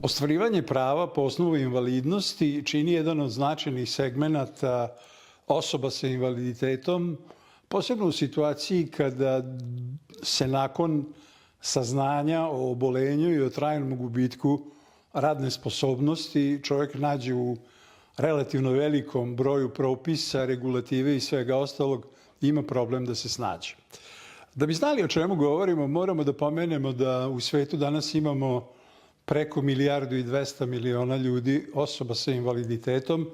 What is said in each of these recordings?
Ostvarivanje prava po osnovu invalidnosti čini jedan od značajnih segmenata osoba sa invaliditetom, posebno u situaciji kada se nakon saznanja o obolenju i o trajnom gubitku radne sposobnosti čovjek nađe u relativno velikom broju propisa, regulative i svega ostalog, ima problem da se snađe. Da bi znali o čemu govorimo, moramo da pomenemo da u svetu danas imamo preko 1.200.000.000 ljudi, osoba sa invaliditetom,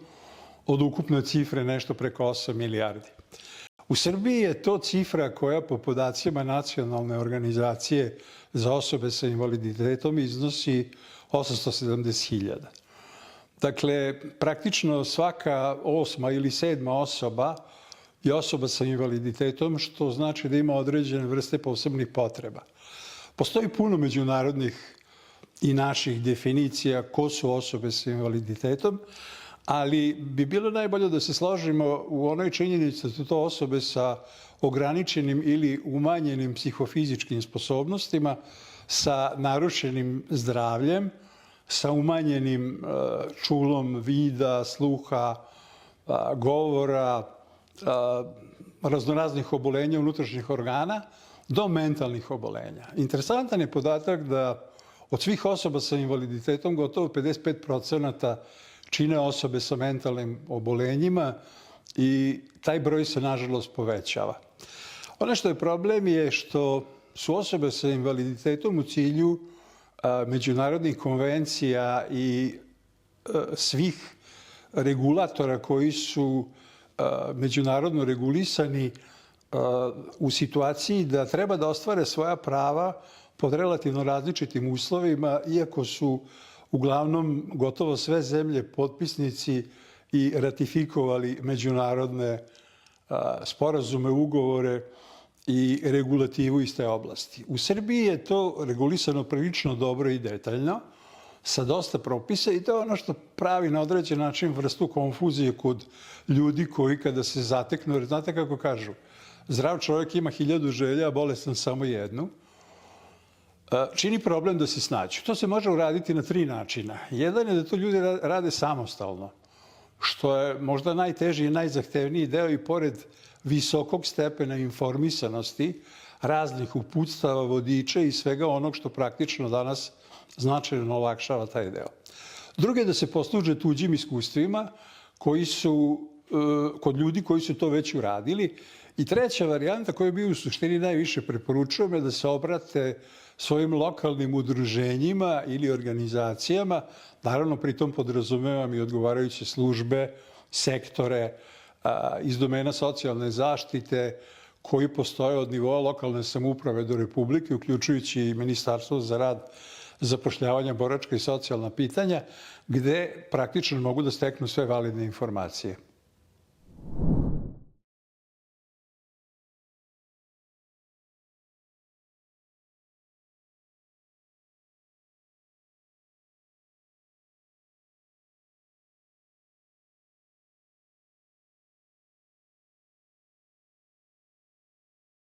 od ukupne cifre nešto preko 8 milijardi. U Srbiji je to cifra koja po podacima Nacionalne organizacije za osobe sa invaliditetom iznosi 870.000. Dakle, praktično svaka 8. ili 7. osoba je osoba sa invaliditetom, što znači da ima određene vrste posebnih potreba. Postoji puno međunarodnih i naših definicija ko su osobe sa invaliditetom, ali bi bilo najbolje da se složimo u onoj činjenici da su to osobe sa ograničenim ili umanjenim psihofizičkim sposobnostima, sa narušenim zdravljem, sa umanjenim čulom vida, sluha, govora, raznoraznih obolenja unutrašnjih organa, do mentalnih obolenja. Interesantan je podatak da od svih osoba sa invaliditetom gotovo 55% čine osobe sa mentalnim obolenjima i taj broj se nažalost povećava. Ono što je problem je što su osobe sa invaliditetom u cilju međunarodnih konvencija i svih regulatora koji su međunarodno regulisani u situaciji da treba da ostvare svoja prava pod relativno različitim uslovima, iako su uglavnom gotovo sve zemlje potpisnici i ratifikovali međunarodne sporazume, ugovore i regulativu iz te oblasti. U Srbiji je to regulisano prilično dobro i detaljno, sa dosta propisa, i to je ono što pravi na određen način vrstu konfuzije kod ljudi koji kada se zateknu, jer znate kako kažu, zdrav čovjek ima 1000 želja, a bolestan samo jednu, čini problem da se snađu. To se može uraditi na 3 načina. Jedan je da to ljudi rade samostalno, što je možda najteži i najzahtevniji deo, i pored visokog stepena informisanosti, raznih uputstava, vodiča i svega onog što praktično danas značajno olakšava taj deo. Drugo je da se posluže tuđim iskustvima kod ljudi koji su to već uradili. I treća varijanta, koju bi u suštini najviše preporučujem, je da se obrate svojim lokalnim udruženjima ili organizacijama, naravno pritom podrazumevam i odgovarajuće službe, sektore iz domena socijalne zaštite koji postoje od nivoa lokalne samouprave do Republike, uključujući i Ministarstvo za rad, zapošljavanja, boračka i socijalna pitanja, gde praktično mogu da steknu sve validne informacije.